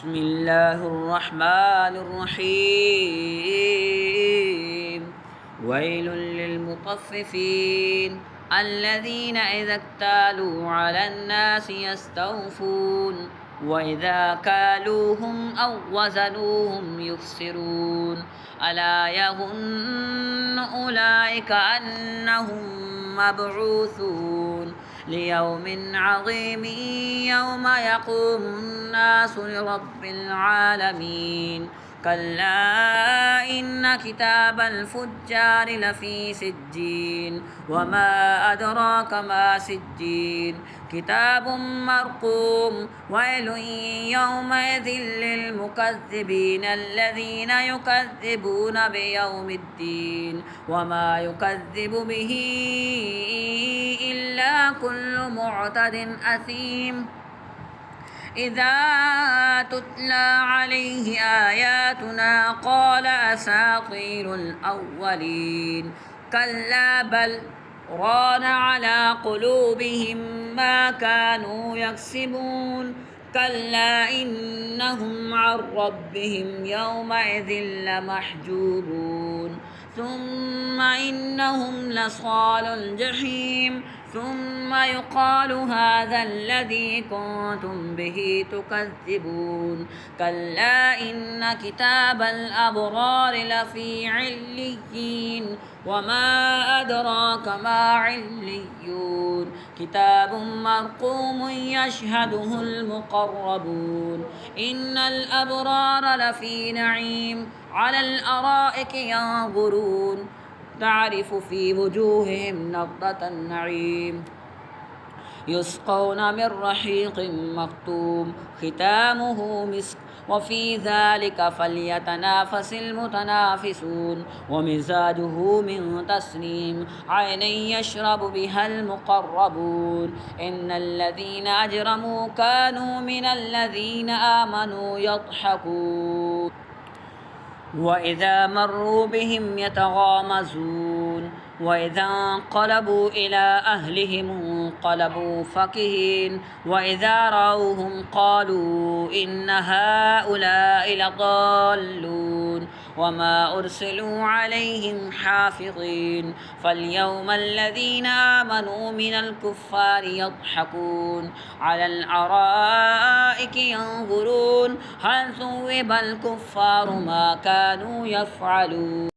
بسم الله الرحمن الرحيم ويل للمطففين الذين إذا اكتالوا على الناس يستوفون وإذا كالوهم أو وزنوهم يخسرون ألا يظن أولئك أنهم مبعوثون ليوم عظيم يوم يقوم الناس لرب العالمين كلا إن كتاب الفجار لفي سجين وما أدراك ما سجين كتاب مرقوم ويل يومئذ للمكذبين الذين يكذبون بيوم الدين وما يكذب به إلا كل معتد أثيم إذا تتلى عليه آياتنا قال أساطير الأولين كلا بل ران على قلوبهم ما كانوا يكسبون كلا إنهم عن ربهم يومئذ لمحجوبون ثم إنهم لصال الجحيم ثم يقال هذا الذي كنتم به تكذبون كلا إن كتاب الأبرار لفي عليين وما أدراك ما عليون كتاب مرقوم يشهده المقربون إن الأبرار لفي نعيم على الأرائك ينظرون تعرف في وجوههم نضرة النعيم يسقون من رحيق مختوم ختامه مسك وفي ذلك فليتنافس المتنافسون ومزاجه من تسنيم عينا يشرب بها المقربون إن الذين أجرموا كانوا من الذين آمنوا يضحكون وإذا مروا بهم يتغامزون وإذا انقلبوا إلى أهلهم انقلبوا فكهين وإذا رأوهم قالوا إن هؤلاء لضالون وما أرسلوا عليهم حافظين فاليوم الذين آمنوا من الكفار يضحكون على الأرائك ينظرون هل ثوب الكفار ما كانوا يفعلون